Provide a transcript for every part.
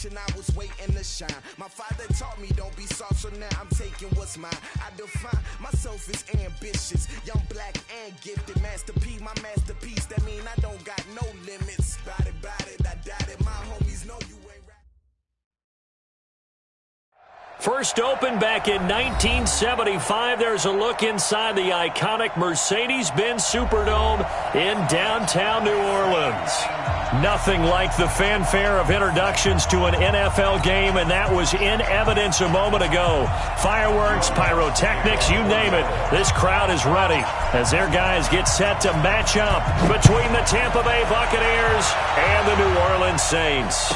generation, I was waiting to shine. My father taught me don't be soft, so now I'm taking what's mine. I define myself as ambitious, young, black, and gifted. Master P, my masterpiece. That mean I don't got no limits. Bout it, I doubt it. My homies know you ain't right. First opened back in 1975. There's a look inside the iconic Mercedes-Benz Superdome in downtown New Orleans. Nothing like the fanfare of introductions to an NFL game, and that was in evidence a moment ago. Fireworks, pyrotechnics, you name it. This crowd is ready as their guys get set to match up between the Tampa Bay Buccaneers and the New Orleans Saints.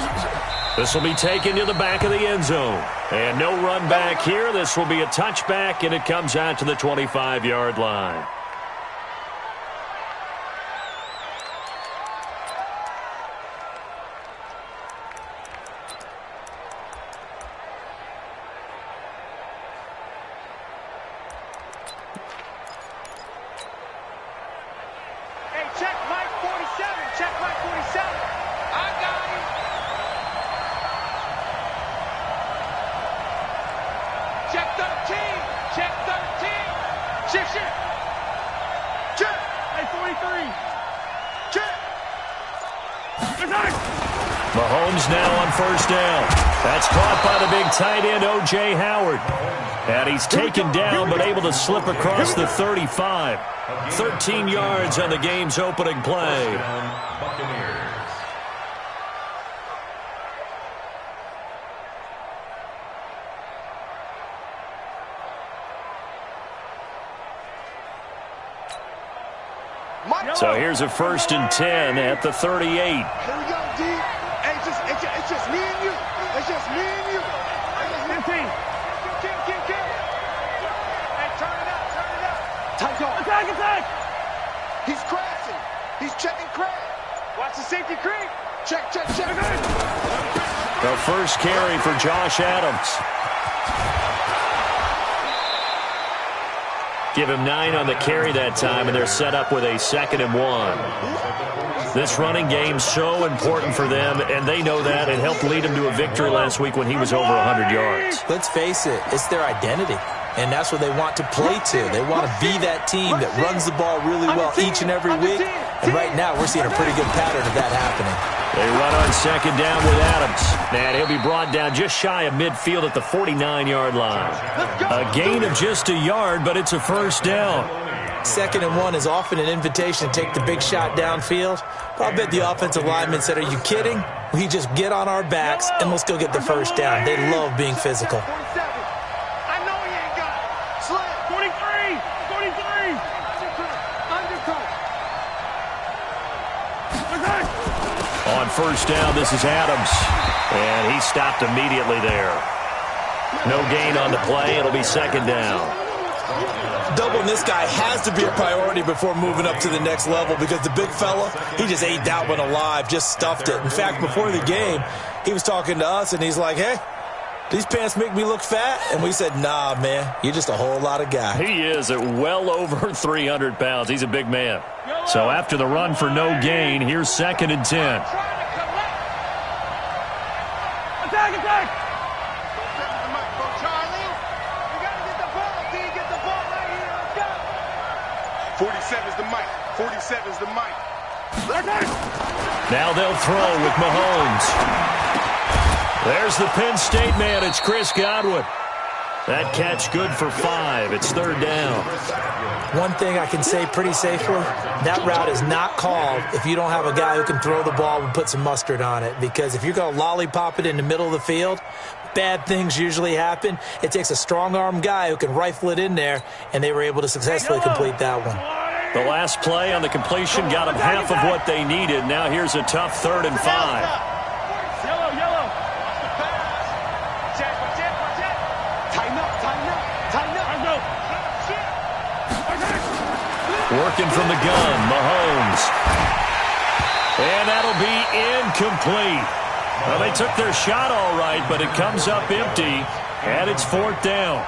This will be taken to the back of the end zone. And no run back here. This will be a touchback, and it comes out to the 25-yard line. Mahomes now on first down. That's caught by the big tight end, O.J. Howard. And he's taken down but able to slip across the 35. 13 yards on the game's opening play. So here's a 1st and 10 at the 38. Here we go, D. It's just me and you. It's just me and you. It's just me. Hey, turn it up. Tight zone. Attack. He's crashing. He's checking crash. Watch the safety creep. Check. The first carry for Josh Adams. Give him 9 on the carry that time, and they're set up with a 2nd and 1. This running game's so important for them, and they know that. It helped lead him to a victory last week when he was over 100 yards. Let's face it, it's their identity, and that's what they want to play to. They want to be that team that runs the ball really well each and every week, and right now we're seeing a pretty good pattern of that happening. They run on 2nd down with Adams. And he'll be brought down just shy of midfield at the 49-yard line. A gain of just a yard, but it's a 1st down. 2nd and 1 is often an invitation to take the big shot downfield. But I bet the offensive lineman said, are you kidding? We just get on our backs and let's go get the 1st down. They love being physical. I know he ain't got it. Slam. 43. Undercut. On 1st down, this is Adams. And he stopped immediately there. No gain on the play. It'll be 2nd down. Doubling this guy has to be a priority before moving up to the next level because the big fella, he just ate that one alive, just stuffed it. In fact, before the game, he was talking to us, and he's like, hey, these pants make me look fat? And we said, nah, man, you're just a whole lot of guy. He is at well over 300 pounds. He's a big man. So after the run for no gain, here's 2nd and 10. Attack. 47's the mic. 47's the mic. Now they'll throw with Mahomes. There's the Penn State man. It's Chris Godwin. That catch good for 5. It's 3rd down. One thing I can say pretty safely, that route is not called if you don't have a guy who can throw the ball and put some mustard on it. Because if you're going to lollipop it in the middle of the field, bad things usually happen. It takes a strong-arm guy who can rifle it in there, and they were able to successfully complete that one. The last play on the completion got them half of what they needed. Now here's a tough 3rd and 5. Working from the gun, Mahomes. And that'll be incomplete. Well, they took their shot all right, but it comes up empty, and it's 4th down.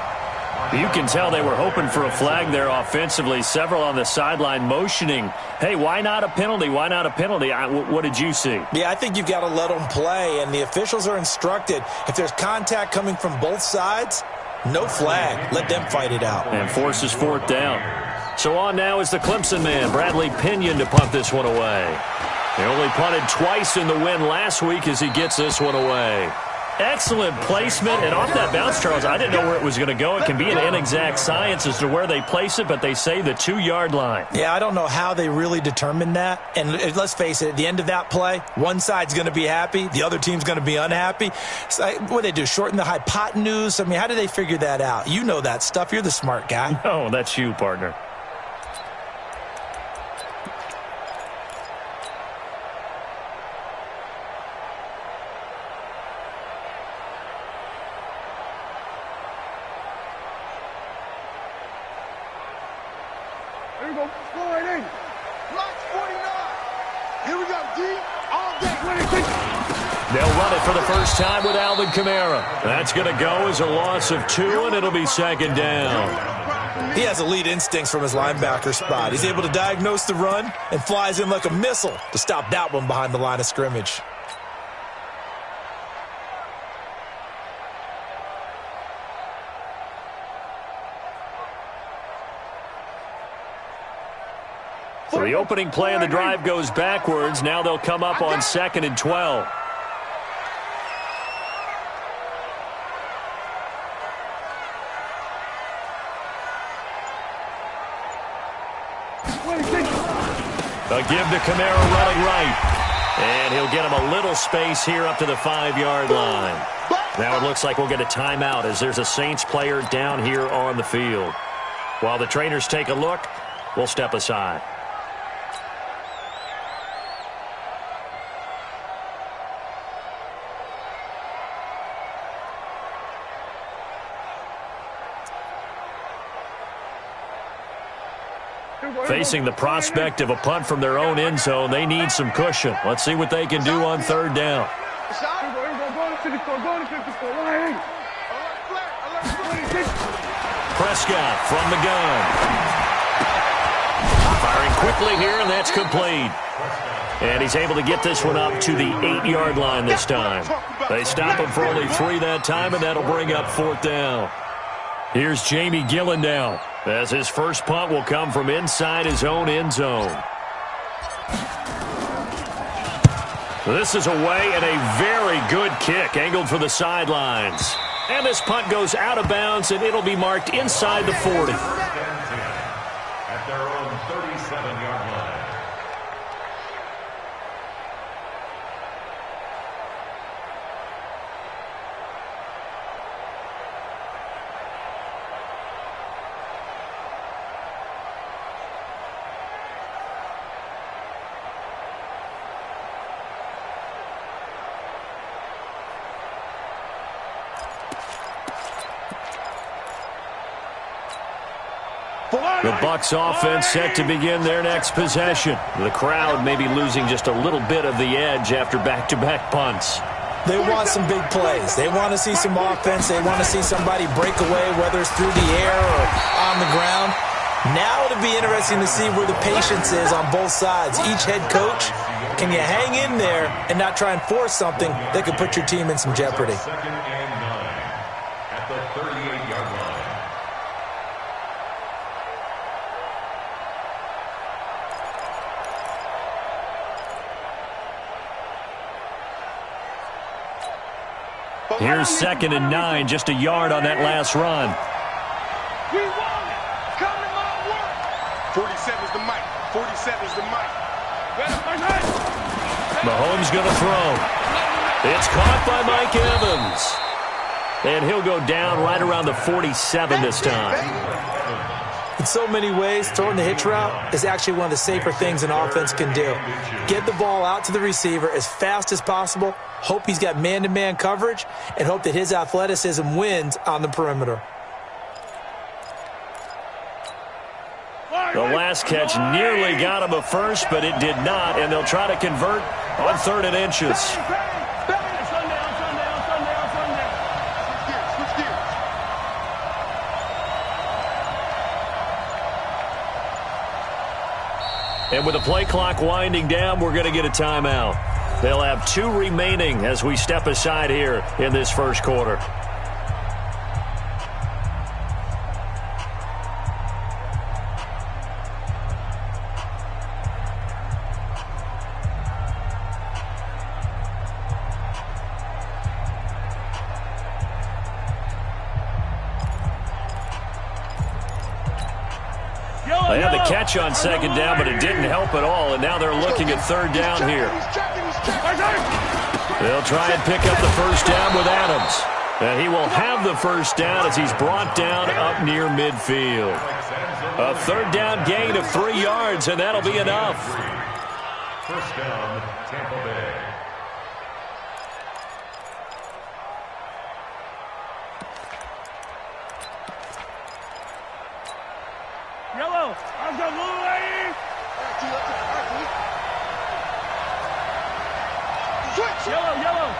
You can tell they were hoping for a flag there offensively. Several on the sideline motioning, hey, why not a penalty? Why not a penalty? What did you see? Yeah, I think you've got to let them play, and the officials are instructed, if there's contact coming from both sides, no flag. Let them fight it out. And forces fourth down. So on now is the Clemson man, Bradley Pinion, to punt this one away. They only punted twice in the win last week as he gets this one away. Excellent placement, and off that bounce, Charles, I didn't know where it was going to go. It can be an inexact science as to where they place it, but they say the 2-yard line. Yeah, I don't know how they really determined that. And let's face it, at the end of that play, one side's going to be happy, the other team's going to be unhappy. So, what do they do, shorten the hypotenuse? I mean, how do they figure that out? You know that stuff. You're the smart guy. No, that's you, partner. Here we go. Go right in. Block 49. Here we go, D. All day. They'll run it for the first time with Alvin Kamara. That's going to go as a loss of 2, and it'll be second down. He has elite instincts from his linebacker spot. He's able to diagnose the run and flies in like a missile to stop that one behind the line of scrimmage. So the opening play of the drive goes backwards. Now they'll come up on 2nd and 12. A give to Kamara running right. And he'll get him a little space here up to the 5-yard line. Now it looks like we'll get a timeout as there's a Saints player down here on the field. While the trainers take a look, we'll step aside. Facing the prospect of a punt from their own end zone, they need some cushion. Let's see what they can do on 3rd down. Prescott from the gun. Firing quickly here, and that's complete. And he's able to get this one up to the 8-yard line this time. They stop him for only 3 that time, and that'll bring up 4th down. Here's Jamie Gillen now, as his first punt will come from inside his own end zone. This is away, and a very good kick angled for the sidelines. And this punt goes out of bounds, and it'll be marked inside the 40. At their own 37-yard line. The Bucs offense set to begin their next possession. The crowd may be losing just a little bit of the edge after back-to-back punts. They want some big plays. They want to see some offense. They want to see somebody break away, whether it's through the air or on the ground. Now it'll be interesting to see where the patience is on both sides. Each head coach, can you hang in there and not try and force something that could put your team in some jeopardy? 2nd and 9 at the 38-yard line. Here's 2nd and 9, just a yard on that last run. We want it. Come to my work. 47 is the mic. 47 is the mic. Mahomes going to throw. It's caught by Mike Evans. And he'll go down right around the 47 this time. In so many ways, throwing the hitch route is actually one of the safer things an offense can do. Get the ball out to the receiver as fast as possible, hope he's got man-to-man coverage, and hope that his athleticism wins on the perimeter. The last catch nearly got him a first, but it did not, and they'll try to convert on 3rd and inches. And with the play clock winding down, we're going to get a timeout. They'll have 2 remaining as we step aside here in this first quarter. They had the catch on second down, but it didn't help at all, and now they're looking at third down here. They'll try and pick up the first down with Adams. And he will have the first down as he's brought down up near midfield. A third down gain of 3 yards, and that'll be enough. First down, Tampa Bay. Yellow. I've got blue lady. Switch. Yellow.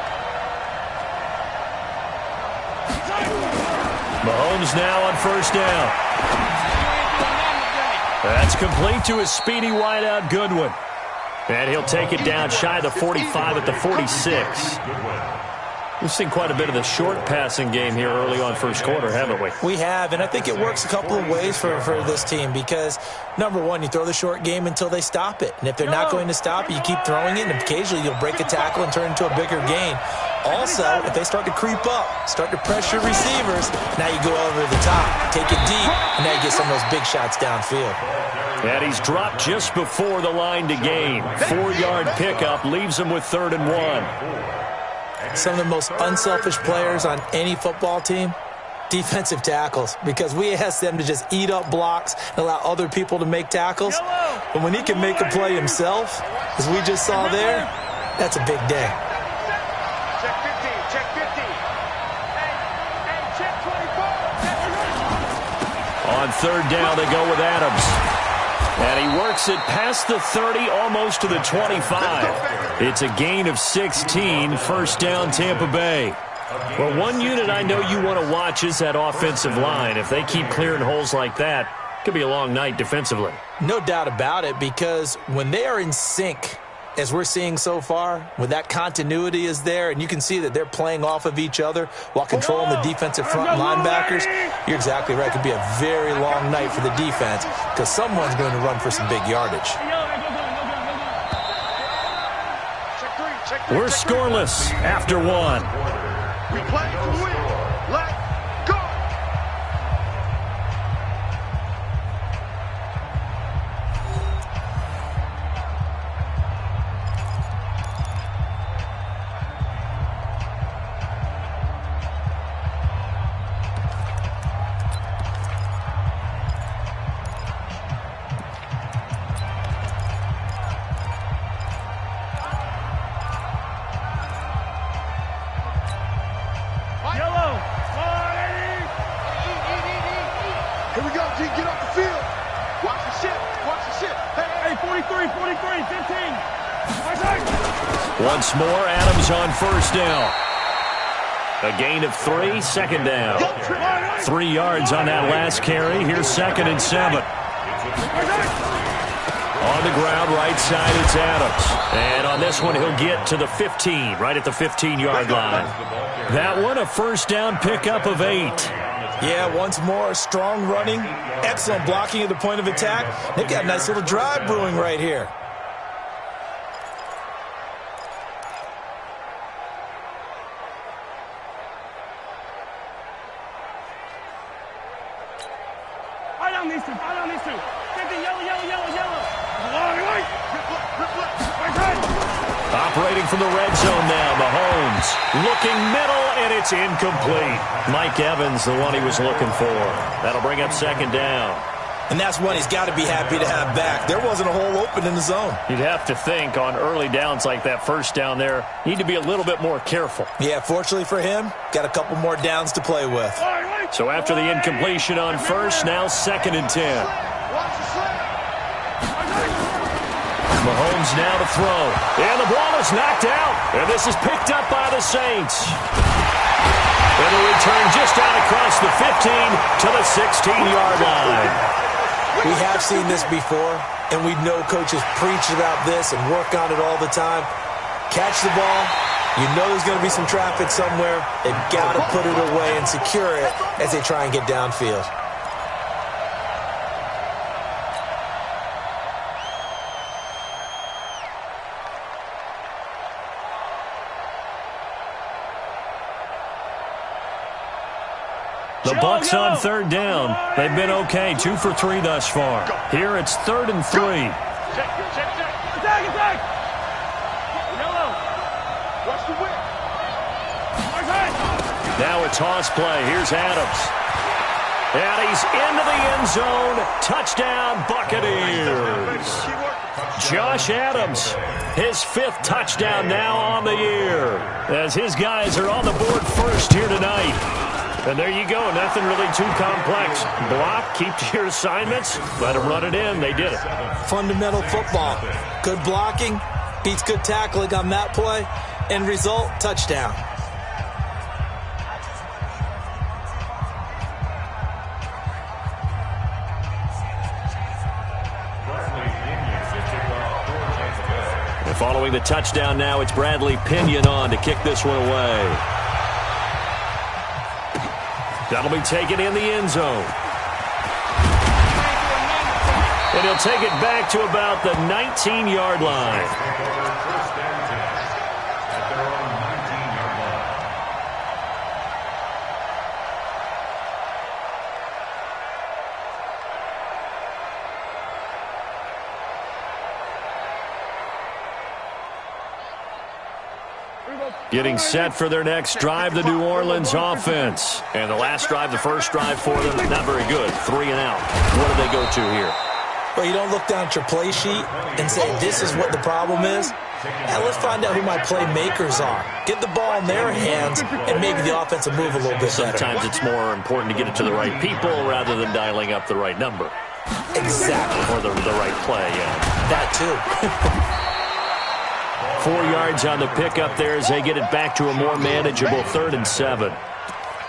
Mahomes now on first down. That's complete to his speedy wideout Goodwin. And he'll take it down shy of the 45 at the 46. We've seen quite a bit of the short passing game here early on first quarter, haven't we? We have, and I think it works a couple of ways for this team because, number one, you throw the short game until they stop it. And if they're not going to stop it, you keep throwing it, and occasionally you'll break a tackle and turn it into a bigger gain. Also, if they start to creep up, start to pressure receivers, now you go over the top, take it deep, and now you get some of those big shots downfield. And he's dropped just before the line to gain. 4-yard pickup leaves him with 3rd and 1. Some of the most unselfish players on any football team, defensive tackles, because we ask them to just eat up blocks and allow other people to make tackles. But when he can make a play himself, as we just saw there, that's a big day. Check 15. Check 15. Hey, check 24. On third down, they go with Adams. And he works it past the 30, almost to the 25. It's a gain of 16, first down Tampa Bay. Well, one unit I know you want to watch is that offensive line. If they keep clearing holes like that, it could be a long night defensively. No doubt about it, because when they are in sync, as we're seeing so far, when that continuity is there, and you can see that they're playing off of each other while controlling the defensive front linebackers, you're exactly right. It could be a very long night for the defense because someone's going to run for some big yardage. We're scoreless after 1. We play to win. Let's go. Here we go, G. Get off the field. Watch the ship. Watch the ship. Hey, 43, 15. Once more, Adams on first down. A gain of 3, second down. 3 yards on that last carry. Here's 2nd and 7. On the ground, right side, it's Adams. And on this one, he'll get to the 15, right at the 15-yard line. That one, a first down pickup of 8. Yeah, once more, strong running, excellent blocking at the point of attack. They've got a nice little drive brewing right here. I don't need to. 50, yellow. Operating from the red zone now, Mahomes looking middle, and it's incomplete. Mike Evans, the one he was looking for. That'll bring up 2nd down. And that's one he's got to be happy to have back. There wasn't a hole open in the zone. You'd have to think on early downs like that first down there, you need to be a little bit more careful. Yeah, fortunately for him, got a couple more downs to play with. So after the incompletion on first, now 2nd and 10. Mahomes now to throw. And the ball is knocked out. And this is picked up by the Saints. And a return just out across the 15 to the 16-yard line. We have seen this before, and we know coaches preach about this and work on it all the time. Catch the ball. You know there's going to be some traffic somewhere. They've got to put it away and secure it as they try and get downfield. The Bucs on third down. They've been okay, 2 for 3 thus far. Here it's 3rd and 3. Attack! Yellow. Watch the whip. Now it's Hoss play. Here's Adams. And he's into the end zone. Touchdown, Buccaneers. Josh Adams, his 5th touchdown now on the year, as his guys are on the board first here tonight. And there you go, nothing really too complex. Block, keep to your assignments, let them run it in. They did it. Fundamental football. Good blocking beats good tackling on that play. End result, touchdown. And following the touchdown now, it's Bradley Pinion on to kick this one away. That'll be taken in the end zone. And he'll take it back to about the 19-yard line. Getting set for their next drive, the New Orleans offense. And the last drive, the first drive for them, not very good. 3 and out. What do they go to here? Well, you don't look down at your play sheet and say, this is what the problem is. Now let's find out who my playmakers are. Get the ball in their hands, and maybe the offense will move a little bit better. Sometimes it's more important to get it to the right people rather than dialing up the right number. Exactly. Or the right play, yeah. That too. 4 yards on the pickup there as they get it back to a more manageable 3rd and 7.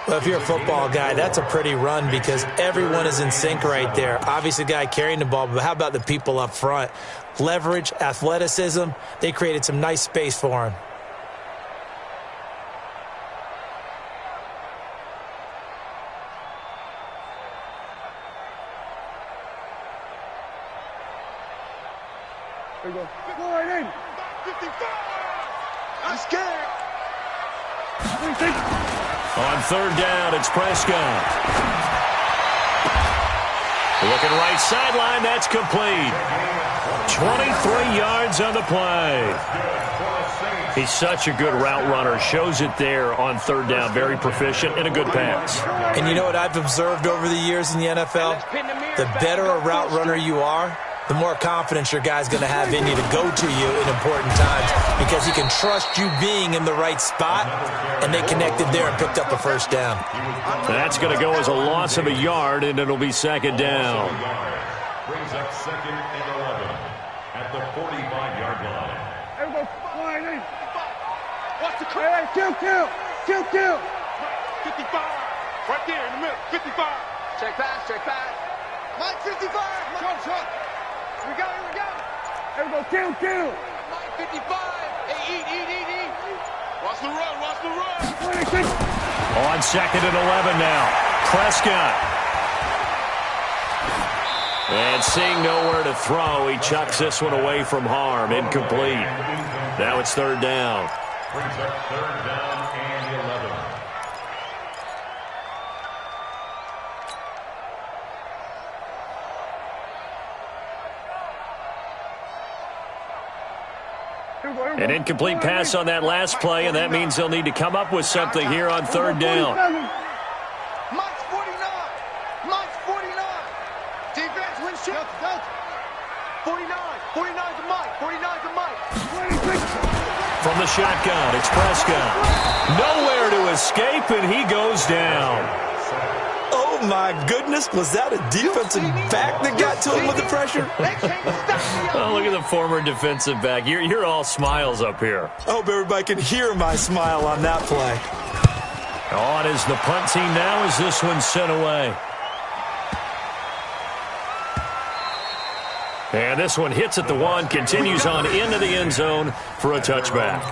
Well, if you're a football guy, that's a pretty run because everyone is in sync right there. Obviously, the guy carrying the ball, but how about the people up front? Leverage, athleticism, they created some nice space for him. There you go. Go right in. 55. I'm scared. On 3rd down, it's Prescott. Looking right sideline, that's complete. 23 yards on the play. He's such a good route runner. Shows it there on 3rd down. Very proficient and a good pass. And you know what I've observed over the years in the NFL? The better a route runner you are, the more confidence your guy's going to have in you to go to you in important times because he can trust you being in the right spot, and they connected there and picked up a first down. That's going to go as a loss of a yard, and it'll be 2nd down. Brings up 2nd and 11 at the 45-yard line. Everybody, line in. Watch the clear. Kill. 55. Right there in the middle. 55. Check pass. Mike 55. Shot. We got it. Everybody, kill. Mike 55. Hey, eat. Watch the run. 26. On 2nd and 11 now. Prescott. And seeing nowhere to throw, he chucks this one away from harm. Incomplete. Now it's 3rd down. Brings up 3rd down and 11. An incomplete pass on that last play, and that means they'll need to come up with something here on 3rd down. Mike's 49. Defense, win shit. 49 to Mike. From the shotgun, it's Prescott. Nowhere to escape, and he goes down. Oh, my goodness. Was that a defensive back that got to him with the pressure? Oh, look at the former defensive back. You're all smiles up here. I hope everybody can hear my smile on that play. On is the punt team now as this one's sent away. And this one hits at the one, continues on into the end zone for a touchback.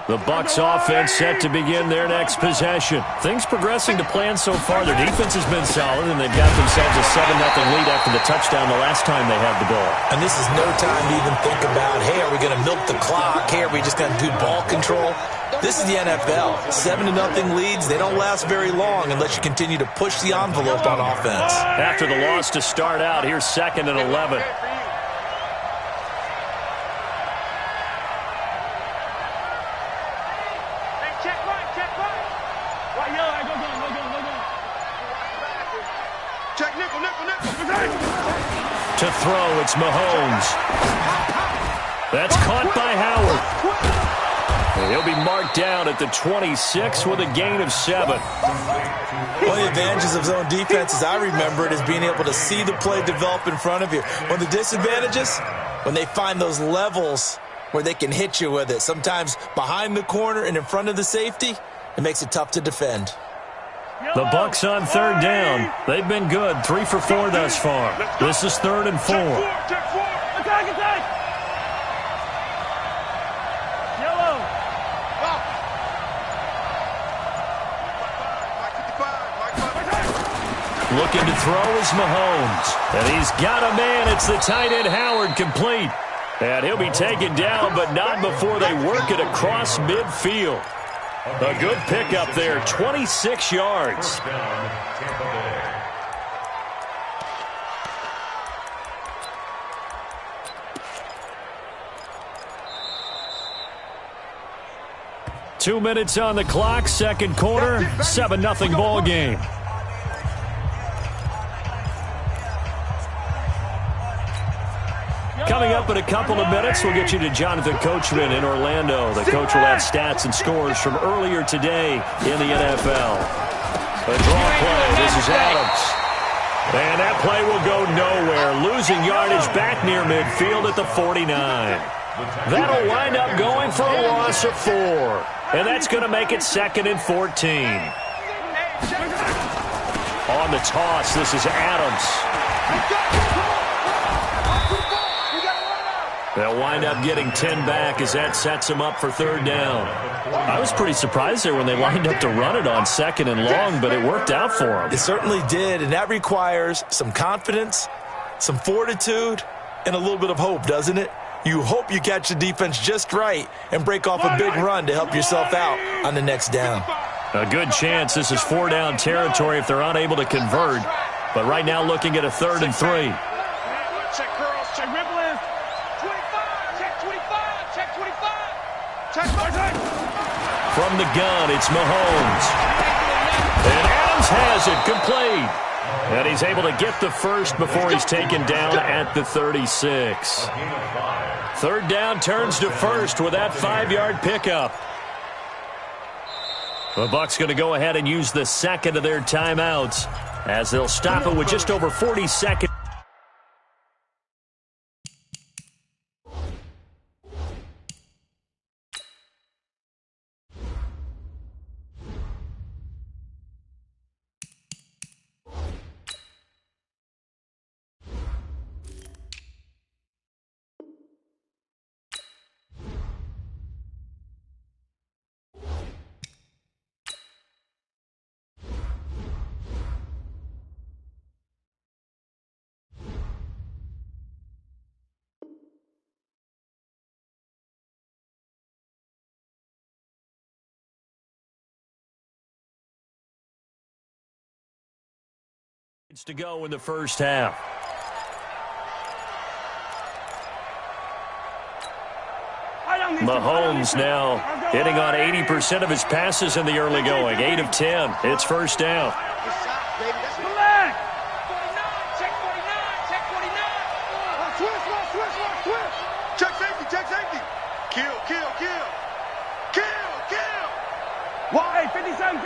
The Bucs offense set to begin their next possession. Things progressing to plan so far. Their defense has been solid, and they've got themselves a 7-0 lead after the touchdown the last time they had the ball. And this is no time to even think about, hey, are we going to milk the clock? Hey, are we just going to do ball control? This is the NFL. 7-0 leads, they don't last very long unless you continue to push the envelope on offense. After the loss to start out, here's 2nd and 11. To throw, it's Mahomes. That's caught by Howard. And he'll be marked down at the 26 with a gain of 7. One of the advantages of zone defense, as I remember it, is being able to see the play develop in front of you. One of the disadvantages, when they find those levels where they can hit you with it, sometimes behind the corner and in front of the safety, it makes it tough to defend. The Bucs on 3rd down. They've been good, 3 for 4 thus far. This is 3rd and 4. Looking to throw is Mahomes. And he's got a man. It's the tight end Howard, complete. And he'll be taken down, but not before they work it across midfield. A good pickup there, 26 yards. 2 minutes on the clock, second quarter, 7-0 ball game. Coming up in a couple of minutes, we'll get you to Jonathan Coachman in Orlando. The coach will have stats and scores from earlier today in the NFL. A draw play. This is Adams. And that play will go nowhere. Losing yardage back near midfield at the 49. That'll wind up going for a loss of 4. And that's going to make it 2nd and 14. On the toss, this is Adams. They'll wind up getting 10 back as that sets them up for 3rd down. I was pretty surprised there when they lined up to run it on 2nd and long, but it worked out for them. It certainly did, and that requires some confidence, some fortitude, and a little bit of hope, doesn't it? You hope you catch the defense just right and break off a big run to help yourself out on the next down. A good chance this is 4-down territory if they're unable to convert. But right now looking at a 3rd and 3. Check girls, check Rippling. 25, check 25, check 25. Check. From the gun, it's Mahomes. And Adams has it, complete. And he's able to get the first before he's taken down at the 36. 3rd down turns to 1st with that 5-yard pickup. The Bucs going to go ahead and use the 2nd of their timeouts as they'll stop it with just over 40 seconds. To go in the first half. Mahomes now hitting on 80% of his passes in the early going. 8 of 10. It's 1st down. Check safety, check safety. Kill. Why? 57.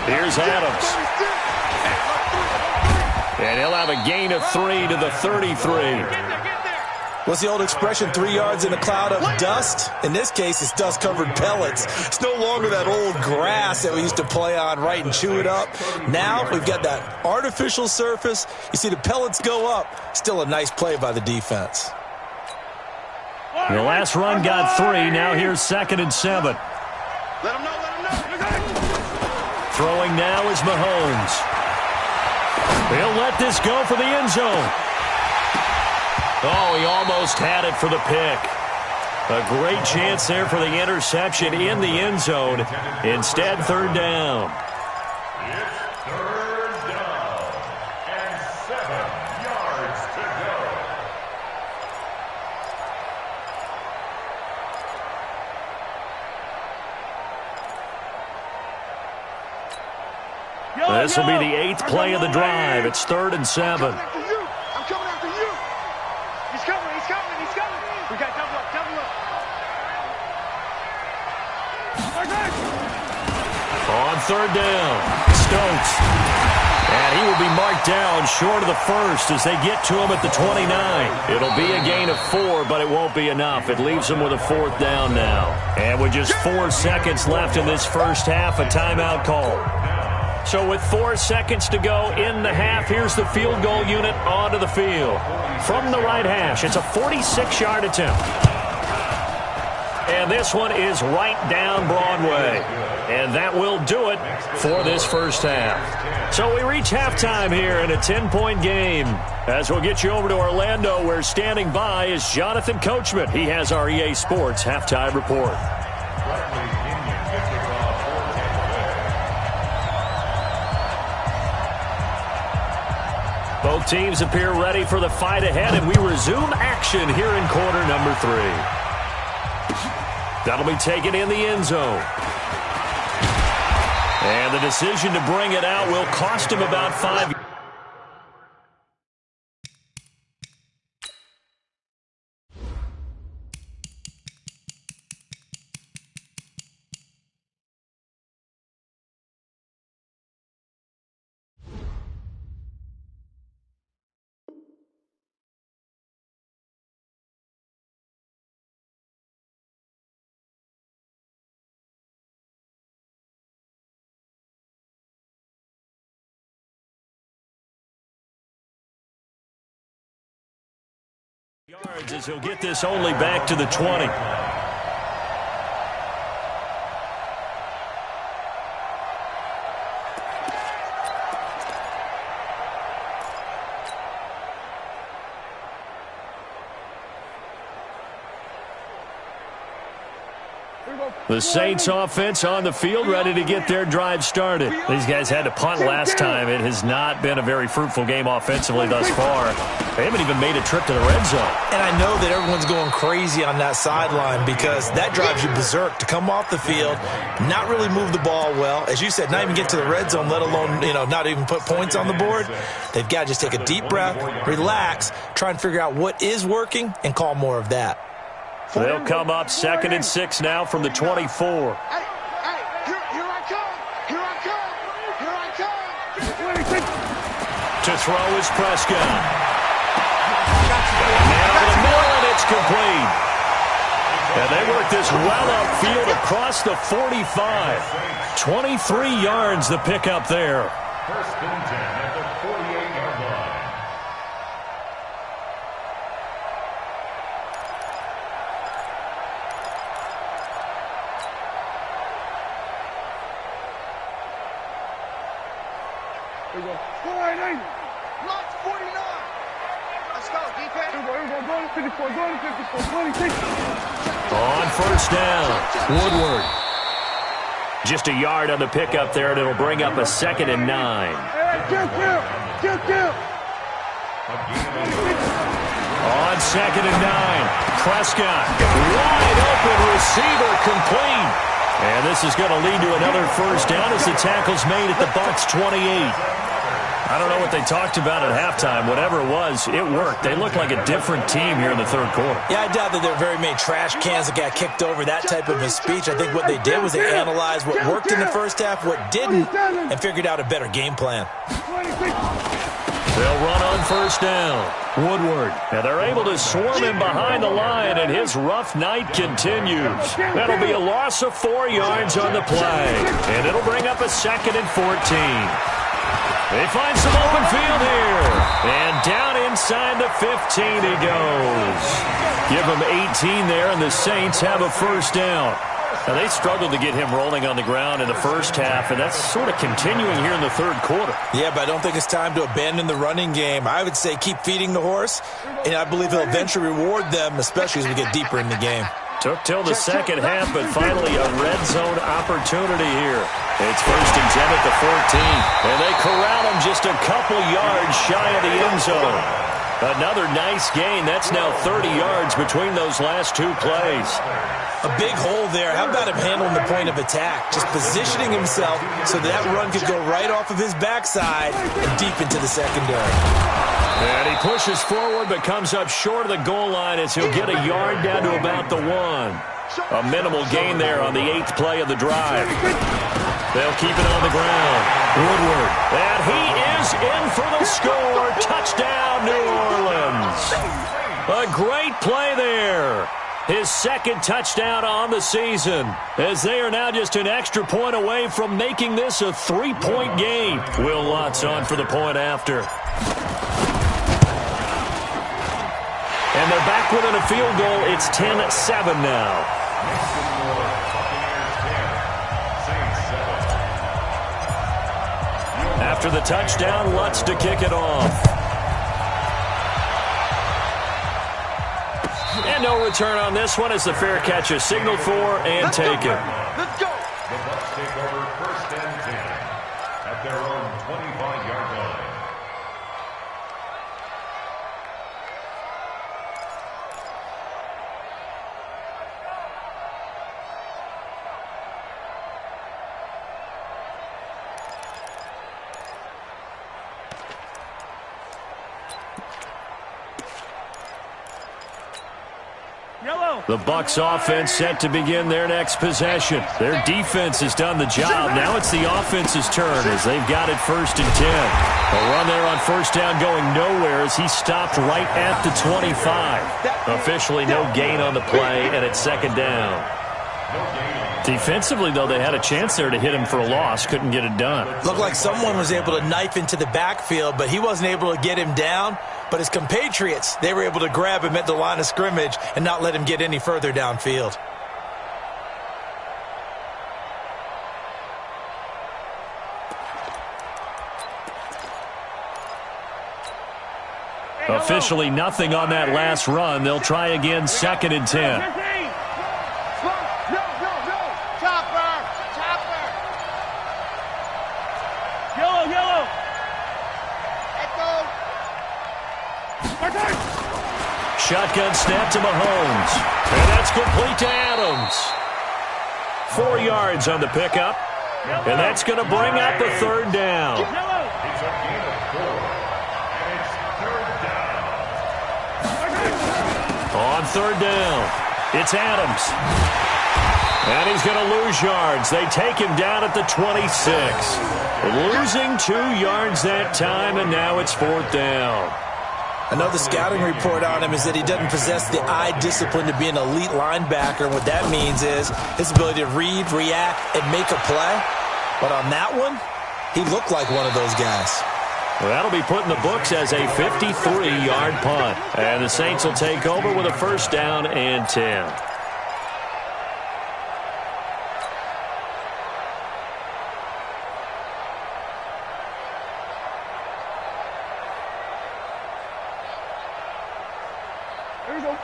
Here's Adams. And he'll have a gain of 3 to the 33. What's the old expression, 3 yards in a cloud of dust? In this case, it's dust-covered pellets. It's no longer that old grass that we used to play on, right, and chew it up. Now we've got that artificial surface. You see the pellets go up. Still a nice play by the defense. The last run got 3. Now here's 2nd and 7. Let him know, let him know. Throwing now is Mahomes. He'll let this go for the end zone. Oh, he almost had it for the pick. A great chance there for the interception in the end zone. Instead, 3rd down. It's 3rd down and 7 yards to go. This will be the 8th play of the drive. It's 3rd and 7. I'm coming after you. He's coming, he's coming, he's coming. We got double up, double up. On 3rd down, Stokes. And he will be marked down short of the first as they get to him at the 29. It'll be a gain of 4, but it won't be enough. It leaves them with a 4th down now. And with just 4 seconds left in this first half, a timeout call. So with 4 seconds to go in the half, here's the field goal unit onto the field. From the right hash, it's a 46-yard attempt. And this one is right down Broadway. And that will do it for this first half. So we reach halftime here in a 10-point game. As we'll get you over to Orlando, where standing by is Jonathan Coachman. He has our EA Sports halftime report. Both teams appear ready for the fight ahead, and we resume action here in quarter number 3. That'll be taken in the end zone. And the decision to bring it out will cost him about 5 yards. As he'll get this only back to the 20. The Saints offense on the field, ready to get their drive started. These guys had to punt last time. It has not been a very fruitful game offensively thus far. They haven't even made a trip to the red zone. And I know that everyone's going crazy on that sideline because that drives you berserk to come off the field, not really move the ball well. As you said, not even get to the red zone, let alone, not even put points on the board. They've got to just take a deep breath, relax, try and figure out what is working and call more of that. They'll come up 2nd and 6 now from the 24. Hey, here I come. Here I come. Here I come. To throw is Prescott. Now to the middle, and it's complete. And they work this well upfield across the 45. 23 yards the pickup there. 1st and 10 at the 48-yard line. Here we go. 49. Lock 49. Let's go, defense. Here we go. Go to 54. Go to 54. 26. On 1st down, Woodward. Just a yard on the pickup there, and it'll bring up a 2nd and 9. Kill. On 2nd and 9, Prescott. Wide open receiver complete. And this is going to lead to another first down as the tackle's made at the Bucs 28. I don't know what they talked about at halftime. Whatever it was, it worked. They look like a different team here in the 3rd quarter. Yeah, I doubt that there are very many trash cans that got kicked over, that type of a speech. I think what they did was they analyzed what worked in the first half, what didn't, and figured out a better game plan. They'll run on first down. Woodward. And they're able to swarm him behind the line, and his rough night continues. That'll be a loss of 4 yards on the play. And it'll bring up a 2nd and 14. They find some open field here. And down inside the 15 he goes. Give him 18 there, and the Saints have a first down. Now, they struggled to get him rolling on the ground in the first half, and that's sort of continuing here in the third quarter. Yeah, but I don't think it's time to abandon the running game. I would say keep feeding the horse, and I believe he'll eventually reward them, especially as we get deeper in the game. Took till the second half, but finally a red zone opportunity here. It's 1st and 10 at the 14, and they corral him just a couple yards shy of the end zone. Another nice gain. That's now 30 yards between those last 2 plays. A big hole there. How about him handling the point of attack? Just positioning himself so that run could go right off of his backside and deep into the secondary. And he pushes forward but comes up short of the goal line as he'll get a yard down to about the 1. A minimal gain there on the 8th play of the drive. They'll keep it on the ground. Woodward. And he is in for the score. Touchdown, New Orleans. A great play there. His 2nd touchdown on the season, as they are now just an extra point away from making this a 3-point game. Will Lutz on for the point after. And they're back within a field goal. It's 10-7 now. After the touchdown, Lutz to kick it off. And no return on this one as the fair catch is signaled for and taken. Let's go. The Bucs take over 1st and 10 at their own 25-yard line. The Bucs offense set to begin their next possession. Their defense has done the job. Now it's the offense's turn as they've got it 1st and 10. A run there on first down going nowhere as he stopped right at the 25. Officially no gain on the play, and it's 2nd down. Defensively, though, they had a chance there to hit him for a loss. Couldn't get it done. Looked like someone was able to knife into the backfield, but he wasn't able to get him down. But his compatriots, they were able to grab him at the line of scrimmage and not let him get any further downfield. Officially nothing on that last run. They'll try again 2nd and 10. Shotgun snap to Mahomes. And that's complete to Adams. 4 yards on the pickup. And that's going to bring up a 3rd down. It's a gain of 4. And it's 3rd down. On 3rd down, it's Adams. And he's going to lose yards. They take him down at the 26. Losing 2 yards that time, and now it's 4th down. I know the scouting report on him is that he doesn't possess the eye discipline to be an elite linebacker. And what that means is his ability to read, react, and make a play. But on that one, he looked like one of those guys. Well, that'll be put in the books as a 53-yard punt. And the Saints will take over with a 1st down and 10.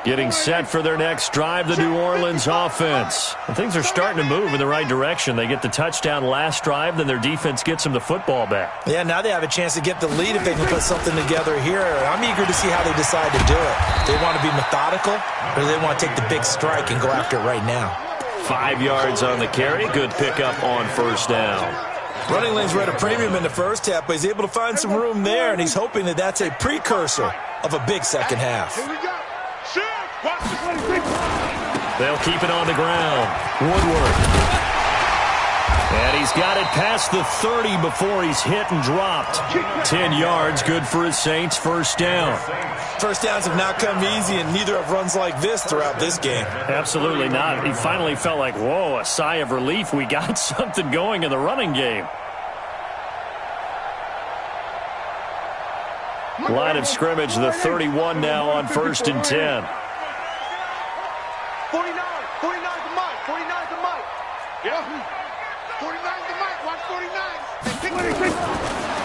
Getting set for their next drive, the New Orleans offense. And things are starting to move in the right direction. They get the touchdown last drive, then their defense gets them the football back. Yeah, now they have a chance to get the lead if they can put something together here. I'm eager to see how they decide to do it. They want to be methodical, or do they want to take the big strike and go after it right now? 5 yards on the carry. Good pickup on 1st down. Running lanes were at a premium in the first half, but he's able to find some room there, and he's hoping that that's a precursor of a big second half. Here we go. They'll keep it on the ground. Woodward. And he's got it past the 30 before he's hit and dropped. 10 yards, good for his Saints. First down. First downs have not come easy, and neither have runs like this throughout this game. Absolutely not. He finally felt like, whoa, a sigh of relief. We got something going in the running game. Line of scrimmage, the 31 now on 1st and 10. 49 to Mike. 49 to Mike. Yeah. 49 to Mike. Watch 49.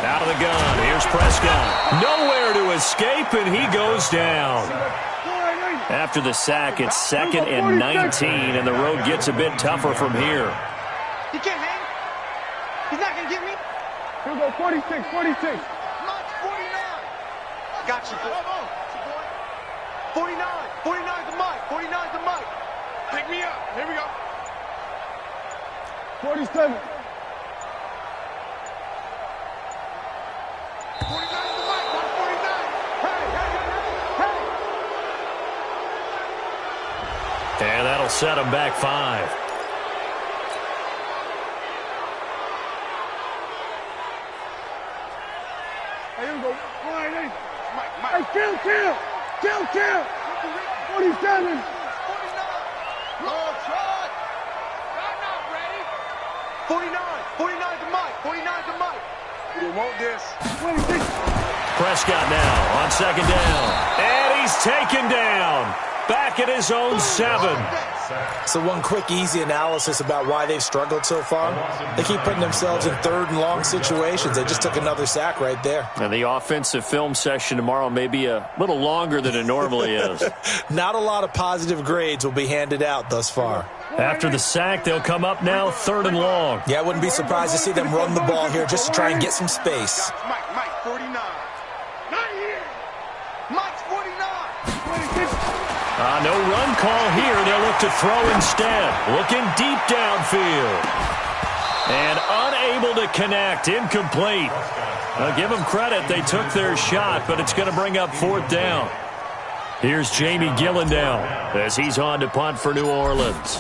Out of the gun. Here's Prescott. Nowhere to escape, and he goes down. After the sack, it's 2nd and 19, and the road gets a bit tougher from here. He can't hang. He's not going to get me. He'll go 46, 46. Mike's 49. Got you. 49. 49 to Mike. 49 to Mike. Pick me up. Here we go. 47. 49 to Mike. 149. Hey. And that'll set him back 5. Hey, here we go. Mike. Hey, kill. 47. 49. Oh, try. I'm not ready. 49 to Mike. 49 to Mike. We want this. 26. Prescott now on 2nd down. And he's taken down. Back at his own 7. So one quick, easy analysis about why they've struggled so far. They keep putting themselves in 3rd and long situations. They just took another sack right there. And the offensive film session tomorrow may be a little longer than it normally is. Not a lot of positive grades will be handed out thus far. After the sack, they'll come up now 3rd and long. Yeah, I wouldn't be surprised to see them run the ball here just to try and get some space. Mike, 49. Not here. Mike's 49. No run call here. They'll look to throw instead. Looking deep downfield. And unable to connect. Incomplete. I'll give them credit. They took their shot, but it's going to bring up 4th down. Here's Jamie Gillen as he's on to punt for New Orleans.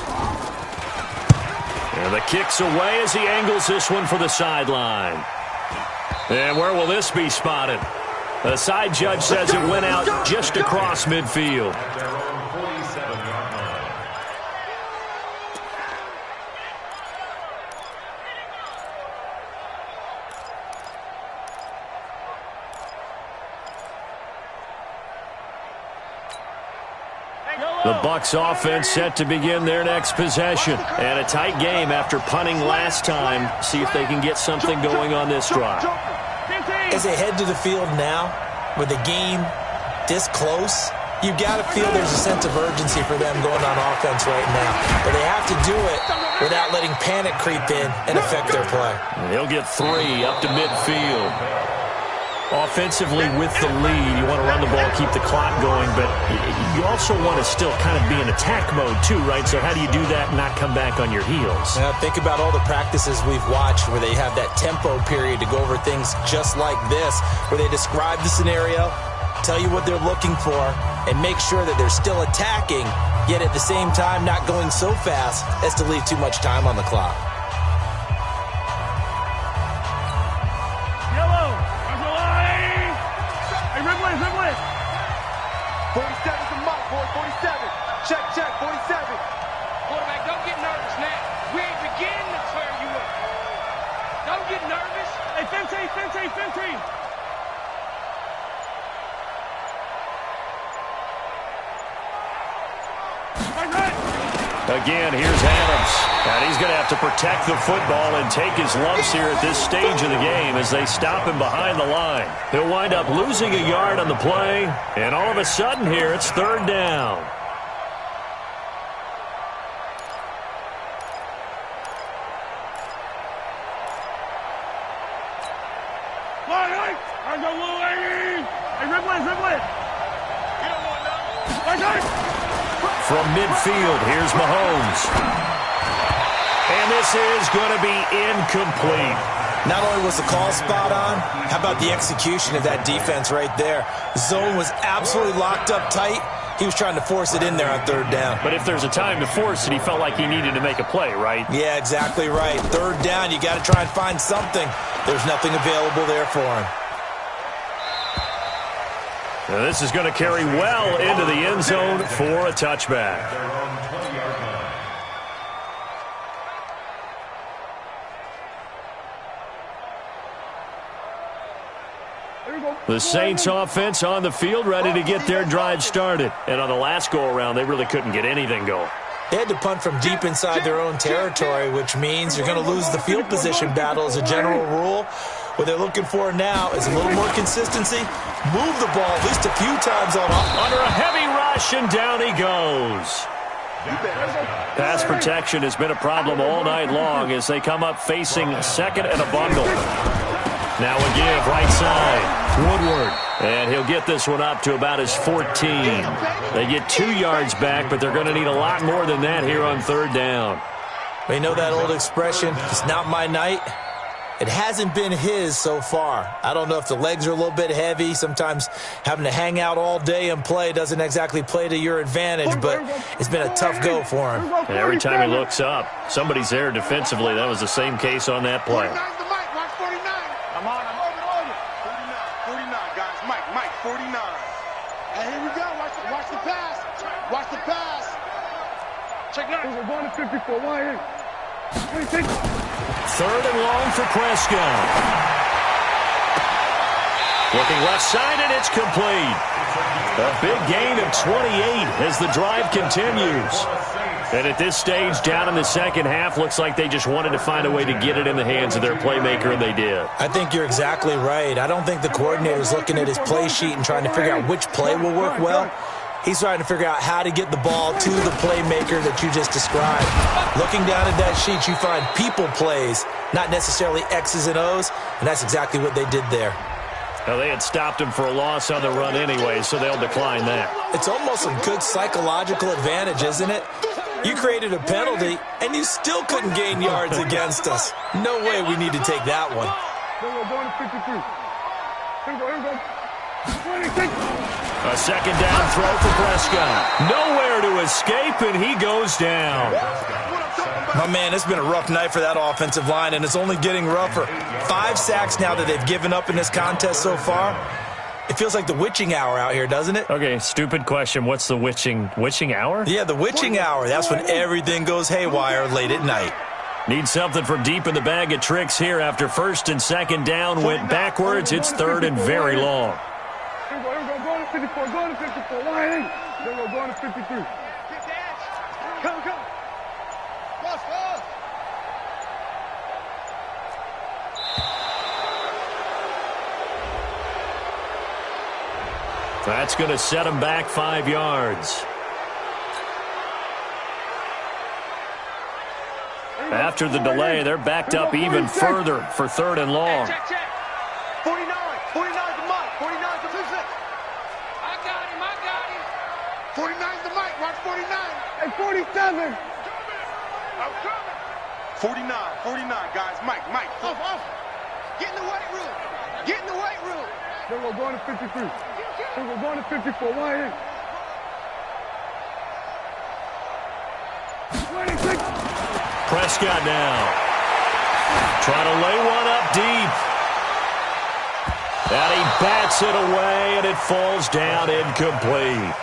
And the kick's away as he angles this one for the sideline. And where will this be spotted? The side judge says it went out just across midfield. The Bucs offense set to begin their next possession. And a tight game after punting last time. See if they can get something going on this drive. As they head to the field now, with the game this close, you've got to feel there's a sense of urgency for them going on offense right now. But they have to do it without letting panic creep in and affect their play. And he'll get 3 up to midfield. Offensively with the lead, you want to run the ball, keep the clock going, but you also want to still kind of be in attack mode too, right? So how do you do that and not come back on your heels? Think about all the practices we've watched where they have that tempo period to go over things just like this, where they describe the scenario, tell you what they're looking for, and make sure that they're still attacking, yet at the same time not going so fast as to leave too much time on the clock. 47 to Mike, boy, 47. Check, 47. Quarterback, don't get nervous now. We ain't beginning to tear you up. Don't get nervous. Hey, 15. Again, here's Adams. And he's going to have to protect the football and take his lumps here at this stage of the game as they stop him behind the line. He'll wind up losing a yard on the play, and all of a sudden here it's 3rd down. From midfield, here's Mahomes. And this is going to be incomplete. Not only was the call spot on, how about the execution of that defense right there? Zone was absolutely locked up tight, He was trying to force it in there on third down. But if there's a time to force it, he felt like he needed to make a play, right? Yeah, exactly right. Third down, you got to try and find something. There's nothing available there for him. Now this is going to carry well into the end zone for a touchback. The Saints offense on the field, ready to get their drive started. And on the last go-around, they really couldn't get anything going. They had to punt from deep inside their own territory, which means you're going to lose the field position battle as a general rule. What they're looking for now is a little more consistency. Move the ball at least a few times under a heavy rush, and down he goes. Pass protection has been a problem all night long as they come up facing second and a bundle. Now a give right side. Woodward. And he'll get this one up to about his 14. They get 2 yards back, but they're going to need a lot more than that here on third down. We know that old expression, it's not my night. It hasn't been his so far. I don't know if the legs are a little bit heavy. Sometimes having to hang out all day and play doesn't exactly play to your advantage, but it's been a tough go for him. And every time he looks up, somebody's there defensively. That was the same case on that play. I'm on it. 49, guys. Mike, 49. And here we go. Watch the pass. Watch the pass. Check now. We're going to 54. Why? Third and long for Prescott. Looking left side, and it's complete. A big gain of 28 as the drive continues. And at this stage, down in the second half, looks like they just wanted to find a way to get it in the hands of their playmaker, and they did. I think you're exactly right. I don't think the coordinator's looking at his play sheet and trying to figure out which play will work well. He's trying to figure out how to get the ball to the playmaker that you just described. Looking down at that sheet, you find people plays, not necessarily X's and O's, and that's exactly what they did there. Now, they had stopped him for a loss on the run anyway, so they'll decline that. It's almost a good psychological advantage, isn't it? You created a penalty, and you still couldn't gain yards against us. No way we need to take that one. A second down throw for Prescott. Nowhere to escape, and he goes down. My man, it's been a rough night for that offensive line, and it's only getting rougher. 5 sacks now that they've given up in this contest so far. It feels like the witching hour out here, doesn't it? Okay, stupid question. What's the witching hour? Yeah, the witching hour. That's when everything goes haywire late at night. Need something from deep in the bag of tricks here after first and second down went backwards. It's third and very long. Go to 54. Go to 54. Why? Go to 53. Come. Cross. That's going to set him back 5 yards. After the delay, they're backed up even further for third and long. Check. 49 to Mike. 49 to 26. I got him. 49 to Mike. Watch 49. And 47. I'm coming. 49, guys. Mike. Off. Get in the weight room. Then we're going to 53. Then we're going to 54. Why? 26. Prescott now. Trying to lay one up deep. And he bats it away, and it falls down incomplete.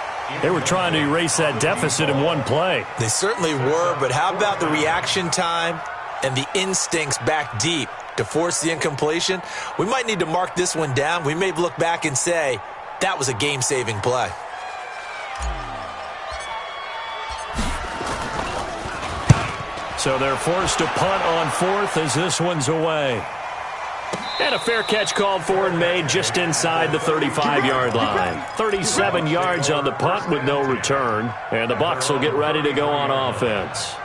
They were trying to erase that deficit in one play. They certainly were, but how about the reaction time and the instincts back deep to force the incompletion? We might need to mark this one down. We may look back and say, that was a game-saving play. So they're forced to punt on fourth as this one's away. And a fair catch called for and made just inside the 35-yard line. 37 yards on the punt with no return. And the Bucs will get ready to go on offense.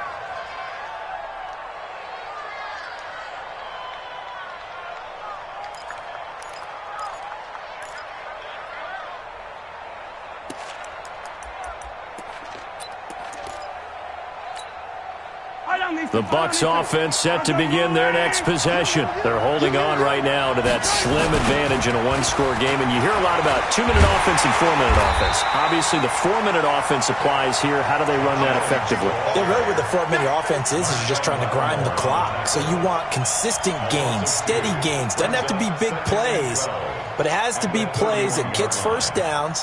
The Bucs offense set to begin their next possession. They're holding on right now to that slim advantage in a one-score game, and you hear a lot about 2-minute offense and 4-minute offense. Obviously, the 4-minute offense applies here. How do they run that effectively? Yeah, really what the 4-minute offense is you're just trying to grind the clock. So you want consistent gains, steady gains. Doesn't have to be big plays, but it has to be plays that gets first downs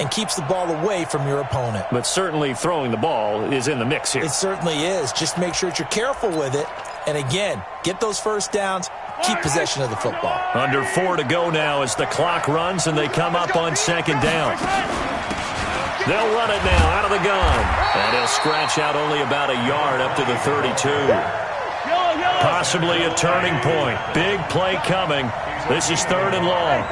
and keeps the ball away from your opponent. But certainly throwing the ball is in the mix here. It certainly is. Just make sure that you're careful with it. And again, get those first downs, keep possession of the football. Under 4 to go now as the clock runs and they come up on second down. They'll run it now out of the gun. And he'll scratch out only about a yard up to the 32. Possibly a turning point. Big play coming. This is 3rd and long.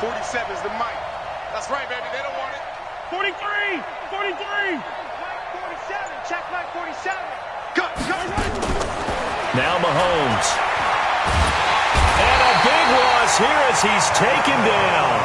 47's the mic. That's right, baby. They don't want it. 43! 43! 47. Check Mike 47. Go! Now Mahomes. And a big loss here as he's taken down.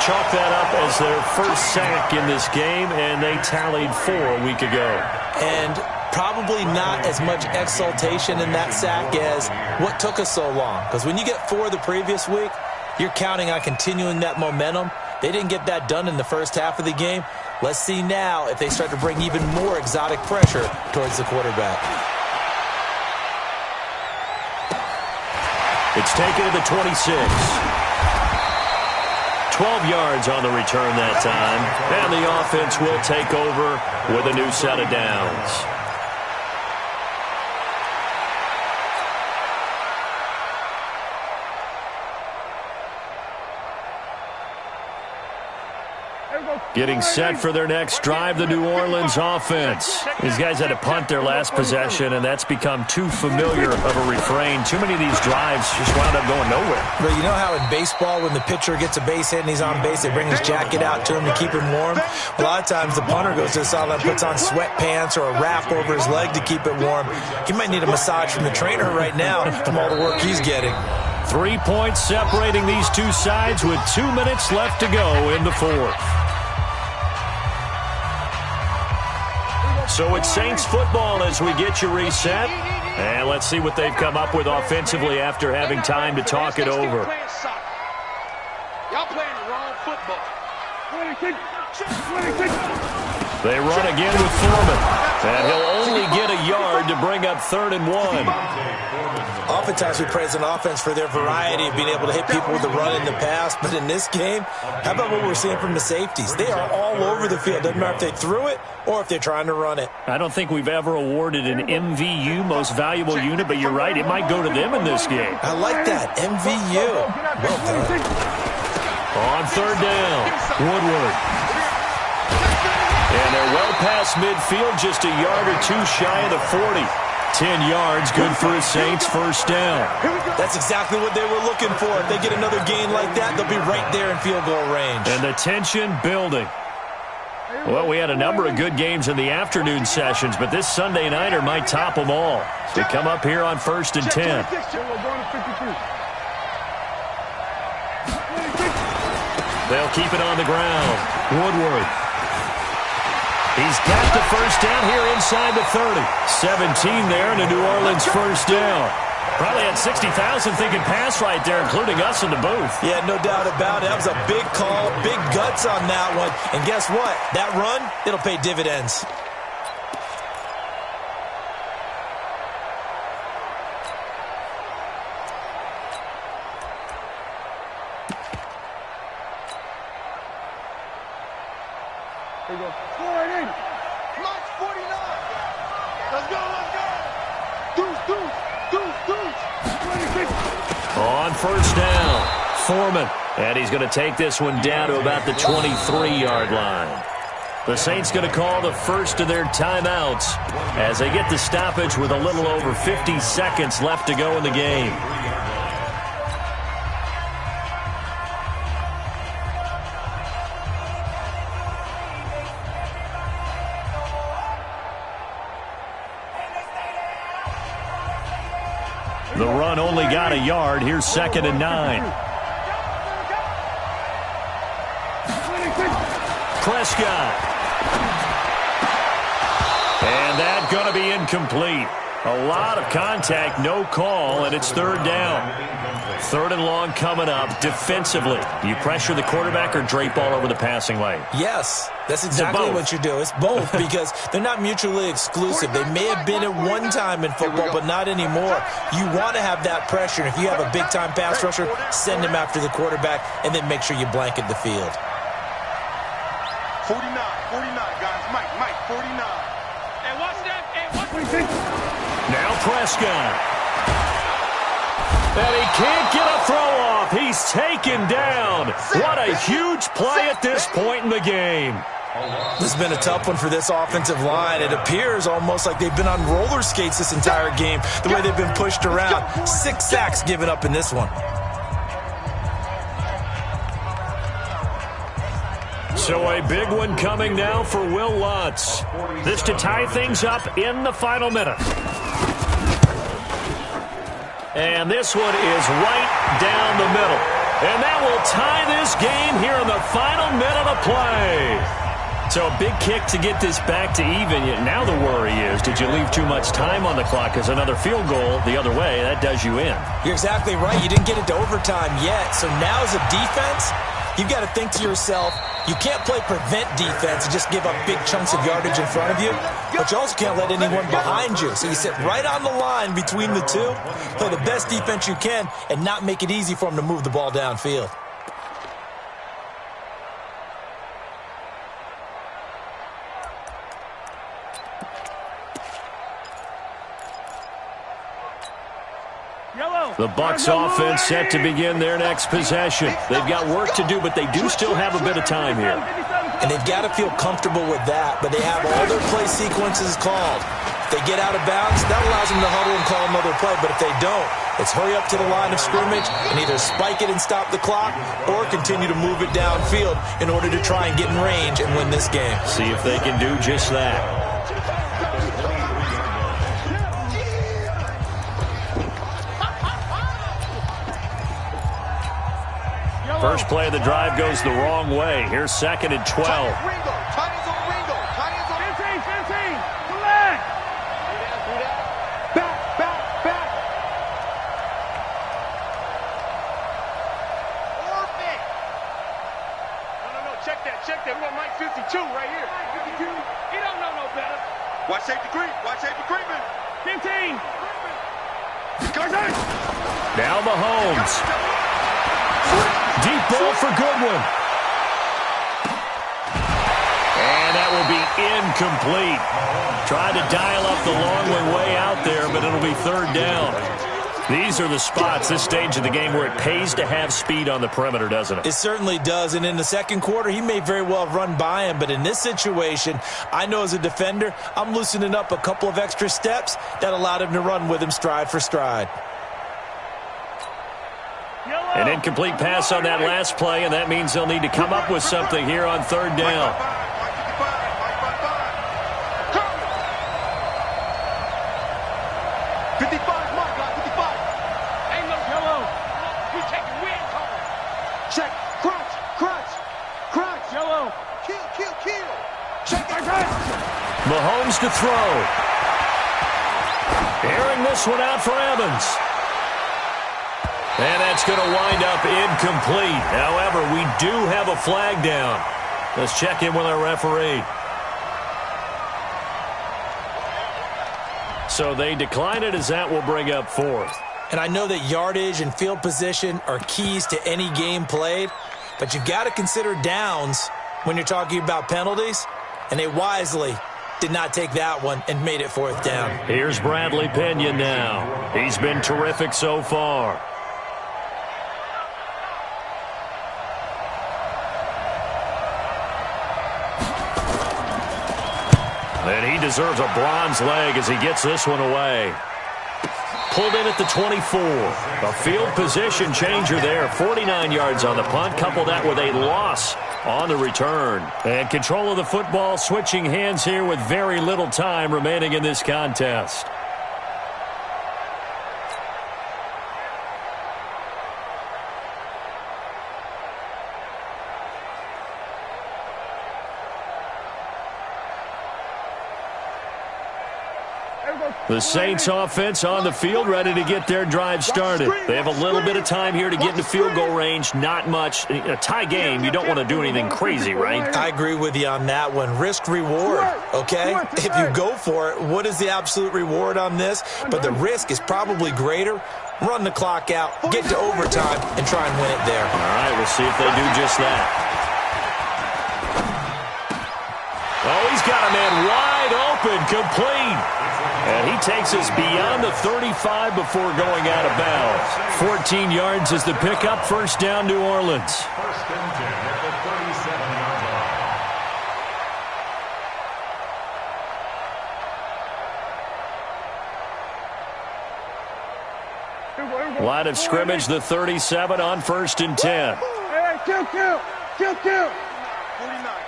Chalk that up as their first sack in this game, and they tallied 4 a week ago. And probably not as much exultation in that sack as what took us so long. Because when you get 4 the previous week, you're counting on continuing that momentum. They didn't get that done in the first half of the game. Let's see now if they start to bring even more exotic pressure towards the quarterback. It's taken to the 26. 12 yards on the return that time. And the offense will take over with a new set of downs. Getting set for their next drive, the New Orleans offense. These guys had to punt their last possession, and that's become too familiar of a refrain. Too many of these drives just wound up going nowhere. But you know how in baseball, when the pitcher gets a base hit and he's on base, they bring his jacket out to him to keep him warm? A lot of times the punter goes to the sideline, puts on sweatpants or a wrap over his leg to keep it warm. He might need a massage from the trainer right now from all the work he's getting. 3 points separating these two sides with 2 minutes left to go in the 4th. So it's Saints football as we get you reset. And let's see what they've come up with offensively after having time to talk it over. Y'all playing the wrong football. They run again with Foreman. And he'll only get a yard to bring up 3rd and 1. Oftentimes we praise an offense for their variety of being able to hit people with the run in the past. But in this game, how about what we're seeing from the safeties? They are all over the field. Doesn't matter if they threw it or if they're trying to run it. I don't think we've ever awarded an MVU, most valuable unit, but you're right, it might go to them in this game. I like that, MVU. Well done. On 3rd down, Woodward. And they're well past midfield, just a yard or 2 shy of the 40. 10 yards, good for a Saints first down. That's exactly what they were looking for. If they get another gain like that, they'll be right there in field goal range. And the tension building. Well, we had a number of good games in the afternoon sessions, but this Sunday nighter might top them all. They come up here on 1st and 10. They'll keep it on the ground. Woodward. He's got the first down here inside the 30. 17 there and a New Orleans first down. Probably had 60,000 thinking pass right there, including us in the booth. Yeah, no doubt about it. That was a big call, big guts on that one. And guess what? That run, it'll pay dividends. There you go. 480. March 49. Let's go, let's go. Deuce. On first down, Foreman. And he's going to take this one down to about the 23-yard line. The Saints going to call the first of their timeouts as they get the stoppage with a little over 50 seconds left to go in the game. The run only got a yard. Here's 2nd and 9. Prescott. And that's going to be incomplete. A lot of contact, no call, and it's third down. Third and long coming up. Defensively, do you pressure the quarterback or drape all over the passing lane? Yes, that's exactly what you do. It's both because they're not mutually exclusive. They may have been at one time in football, but not anymore. You want to have that pressure. And if you have a big-time pass rusher, send him after the quarterback, and then make sure you blanket the field. 49, guys. Mike, 49. And watch that. Now Prescott. And he can't get a throw off. He's taken down. What a huge play at this point in the game. This has been a tough one for this offensive line. It appears almost like they've been on roller skates this entire game, the way they've been pushed around. 6 sacks given up in this one. So a big one coming now for Will Lutz. This to tie things up in the final minute. And this one is right down the middle. And that will tie this game here in the final minute of play. So a big kick to get this back to even. Now the worry is, did you leave too much time on the clock? Because another field goal the other way, that does you in. You're exactly right. You didn't get it to overtime yet. So now as a defense, you've got to think to yourself, you can't play prevent defense and just give up big chunks of yardage in front of you, but you also can't let anyone behind you. So you sit right on the line between the two, play the best defense you can, and not make it easy for them to move the ball downfield. The Bucs offense set to begin their next possession. They've got work to do, but they do still have a bit of time here. And they've got to feel comfortable with that, but they have all their play sequences called. If they get out of bounds, that allows them to huddle and call another play, but if they don't, it's hurry up to the line of scrimmage and either spike it and stop the clock or continue to move it downfield in order to try and get in range and win this game. See if they can do just that. First play of the drive goes the wrong way. Here's 2nd and 12. Ringo. Tiny's on Ringo. 15. Come back. Back. Orbit. No. Check that. We got Mike 52 right here. 52. He don't know no better. Watch safety creep. Man. 15. Now Mahomes. Deep ball for Goodwin. And that will be incomplete. Tried to dial up the long way out there, but it'll be third down. These are the spots, this stage of the game, where it pays to have speed on the perimeter, doesn't it? It certainly does, and in the second quarter, he may very well have run by him, but in this situation, I know as a defender, I'm loosening up a couple of extra steps that allowed him to run with him stride for stride. An incomplete pass on that last play, and that means they'll need to come up with something here on third down. Check. Crunch. Yellow. Kill. Check. Mahomes to throw. Airing this one out for Evans. And that's going to wind up incomplete. However, we do have a flag down. Let's check in with our referee. So they decline it, as that will bring up fourth. And I know that yardage and field position are keys to any game played, but you've got to consider downs when you're talking about penalties, and they wisely did not take that one and made it fourth down. Here's Bradley Pena now. He's been terrific so far. And he deserves a bronze leg as he gets this one away. Pulled in at the 24. A field position changer there. 49 yards on the punt. Couple that with a loss on the return. And control of the football switching hands here with very little time remaining in this contest. The Saints offense on the field, ready to get their drive started. They have a little bit of time here to get into field goal range, not much. A tie game, you don't want to do anything crazy, right? I agree with you on that one. Risk-reward, okay? If you go for it, what is the absolute reward on this? But the risk is probably greater. Run the clock out, get to overtime, and try and win it there. All right, we'll see if they do just that. Oh, he's got a man wide open, complete. And he takes us beyond the 35 before going out of bounds. 14 yards is the pickup. First down, New Orleans. First and 10 at the 37-yard line. Line of scrimmage, the 37 on first and 10. Hey, kill. 49,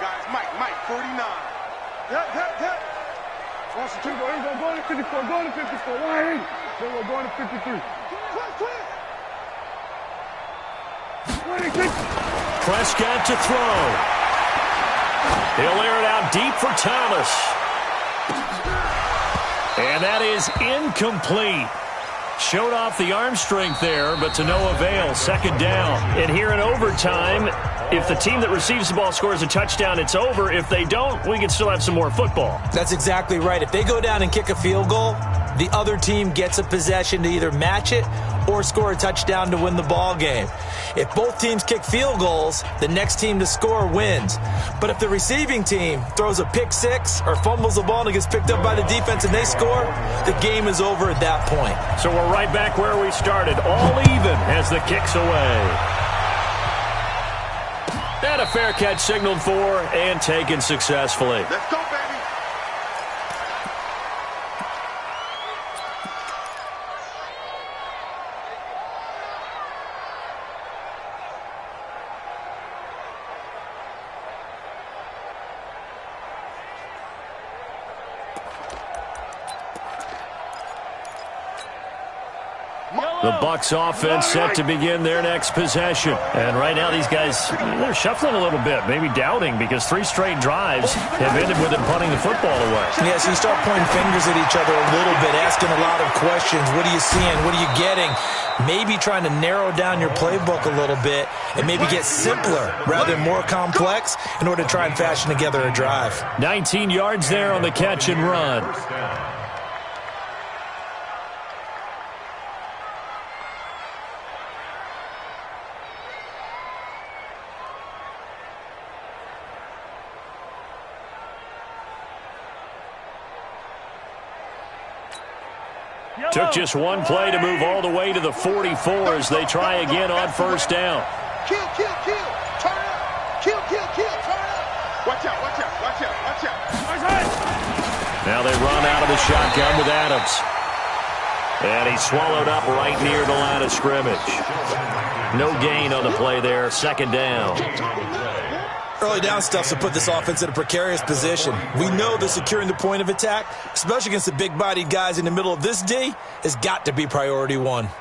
guys. Mike, 49. Yep. Watch the 2, go to 54, go to 54. Why? Then we're going to 53. Prescott to throw. He'll air it out deep for Thomas. And that is incomplete. Showed off the arm strength there, but to no avail. Second down. And here in overtime, if the team that receives the ball scores a touchdown, it's over. If they don't, we can still have some more football. That's exactly right. If they go down and kick a field goal, the other team gets a possession to either match it or score a touchdown to win the ball game. If both teams kick field goals, the next team to score wins. But if the receiving team throws a pick six or fumbles the ball and it gets picked up by the defense and they score, the game is over at that point. So we're right back where we started, all even as the kick's away. And a fair catch signaled for and taken successfully. Let's go, baby. The Bucs offense set to begin their next possession. And right now these guys, they're shuffling a little bit, maybe doubting, because 3 straight drives have ended with them punting the football away. Yeah, so you start pointing fingers at each other a little bit, asking a lot of questions. What are you seeing? What are you getting? Maybe trying to narrow down your playbook a little bit and maybe get simpler rather than more complex in order to try and fashion together a drive. 19 yards there on the catch and run. Took just one play to move all the way to the 44 as they try again on first down. Kill. Turn up. Kill. Turn up. Watch out. Now they run out of the shotgun with Adams. And he's swallowed up right near the line of scrimmage. No gain on the play there. Second down. Early down stuff to put this offense in a precarious position. We know that securing the point of attack, especially against the big-bodied guys in the middle of this D, has got to be priority one. Keep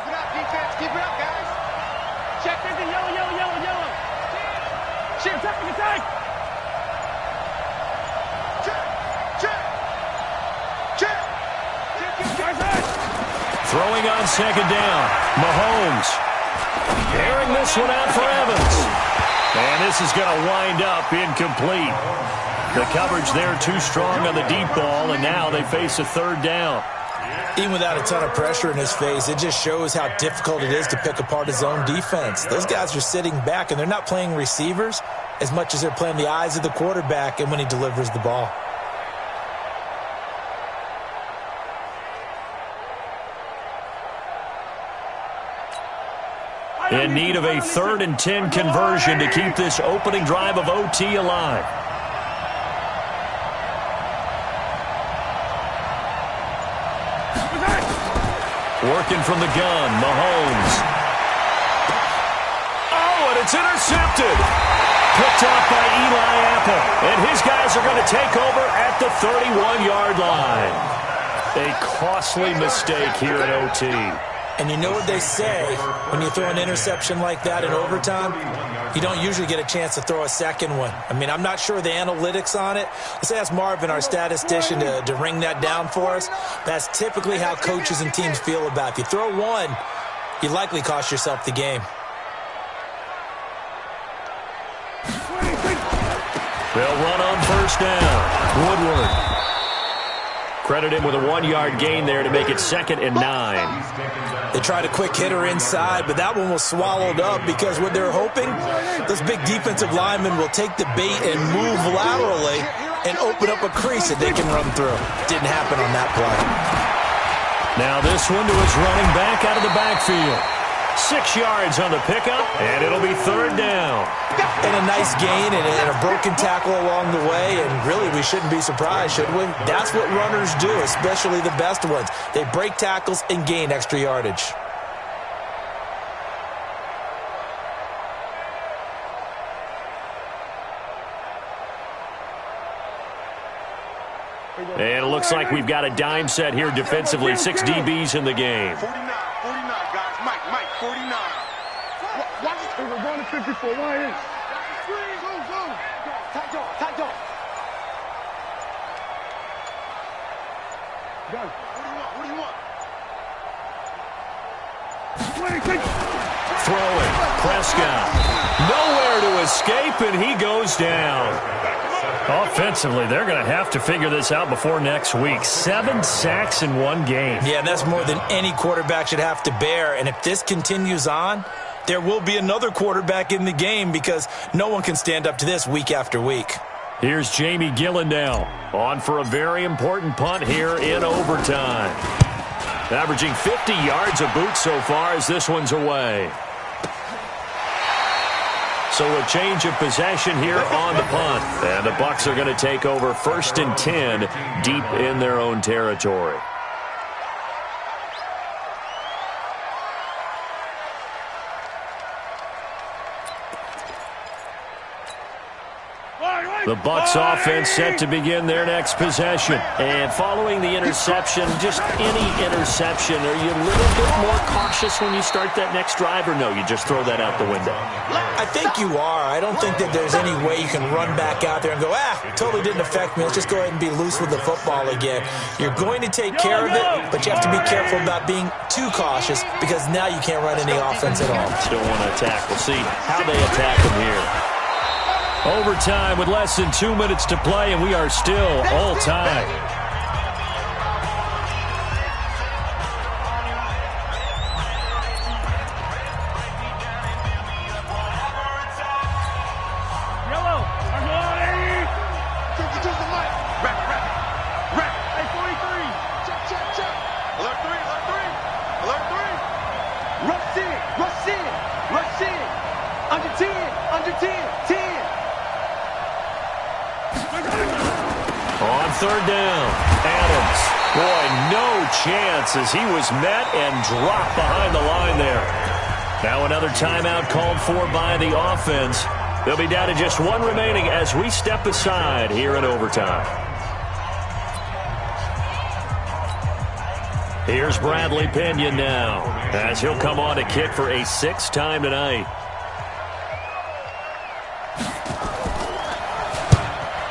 it up, defense. Keep it up, guys. Check this in yellow. Shit, attack. Check. Throwing on second down. Mahomes. Airing this one out for Evans. And this is going to wind up incomplete. The coverage there too strong on the deep ball, and now they face a third down. Even without a ton of pressure in his face, it just shows how difficult it is to pick apart his own defense. Those guys are sitting back, and they're not playing receivers as much as they're playing the eyes of the quarterback and when he delivers the ball. In need of a 3rd and 10 conversion to keep this opening drive of OT alive. Working from the gun, Mahomes. Oh, and it's intercepted. Picked off by Eli Apple. And his guys are going to take over at the 31-yard line. A costly mistake here in OT. And you know what they say, when you throw an interception like that in overtime, you don't usually get a chance to throw a second one. I mean, I'm not sure the analytics on it. Let's ask Marvin, our statistician, to ring that down for us. That's typically how coaches and teams feel about it. If you throw one, you likely cost yourself the game. They'll run on first down. Woodward. Credit him with a 1-yard gain there to make it 2nd and 9. They tried a quick hitter inside, but that one was swallowed up because what they're hoping, those big defensive linemen will take the bait and move laterally and open up a crease that they can run through. Didn't happen on that play. Now this one to his running back out of the backfield. 6 yards on the pickup, and it'll be 3rd down. And a nice gain and a broken tackle along the way, and really we shouldn't be surprised, should we? That's what runners do, especially the best ones. They break tackles and gain extra yardage. And it looks like we've got a dime set here defensively. 6 DBs in the game. 49, guys. Mike, 49. Watch it. We're going to 54. Why is? Go. Tight jaw. Go. What do you want? Throwing. Prescott. Nowhere to escape, and he goes down. Offensively, they're going to have to figure this out before next week. 7 sacks in one game. Yeah, and that's more than any quarterback should have to bear. And if this continues on, there will be another quarterback in the game because no one can stand up to this week after week. Here's Jamie Gillen now, on for a very important punt here in overtime. Averaging 50 yards a boot so far as this one's away. So a change of possession here on the punt. And the Bucs are going to take over 1st and 10 deep in their own territory. The Bucs offense set to begin their next possession. And following the interception, just any interception, are you a little bit more cautious when you start that next drive, or no, you just throw that out the window? I think you are. I don't think that there's any way you can run back out there and go, totally didn't affect me. Let's just go ahead and be loose with the football again. You're going to take care of it, but you have to be careful about being too cautious because now you can't run any offense at all. Still want to attack. We'll see how they attack him here. Overtime with less than 2 minutes to play, and we are still all tied. Yellow. Took the light. Rack. Hey, 43. Check. Alert 3. Rush in. Under 10. On 3rd down, Adams. Boy, no chance as he was met and dropped behind the line there. Now another timeout called for by the offense. They'll be down to just 1 remaining as we step aside here in overtime. Here's Bradley Pinion now as he'll come on to kick for a 6th time tonight.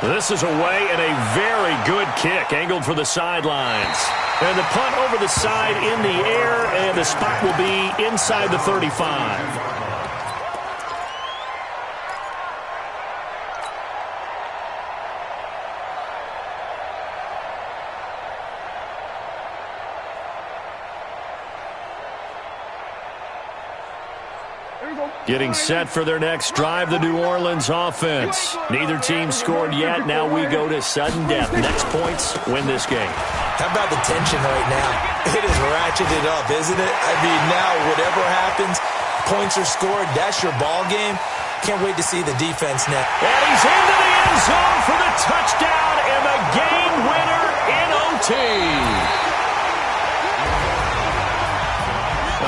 This is away and a very good kick, angled for the sidelines. And the punt over the side in the air, and the spot will be inside the 35. Getting set for their next drive, the New Orleans offense. Neither team scored yet. Now we go to sudden death. Next points win this game. How about the tension right now? It is ratcheted up, isn't it? I mean, now whatever happens, points are scored. That's your ball game. Can't wait to see the defense now. And he's into the end zone for the touchdown and the game winner in OT.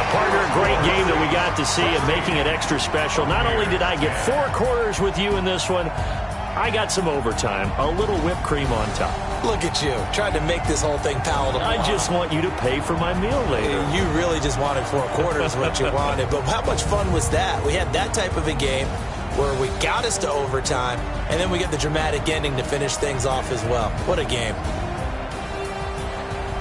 Partner, a great game that we got to see and making it extra special. Not only did I get 4 quarters with you in this one, I got some overtime, a little whipped cream on top. Look at you, trying to make this whole thing palatable. I just want you to pay for my meal later. You really just wanted 4 quarters what you wanted. But how much fun was that? We had that type of a game where we got us to overtime, and then we get the dramatic ending to finish things off as well. What a game.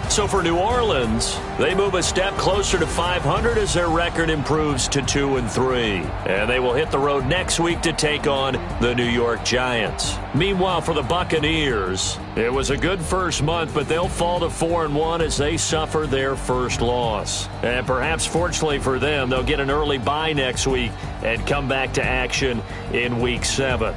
So for New Orleans, they move a step closer to 500 as their record improves to 2-3. And they will hit the road next week to take on the New York Giants. Meanwhile, for the Buccaneers, it was a good first month, but they'll fall to 4-1 as they suffer their first loss. And perhaps fortunately for them, they'll get an early bye next week and come back to action in Week 7.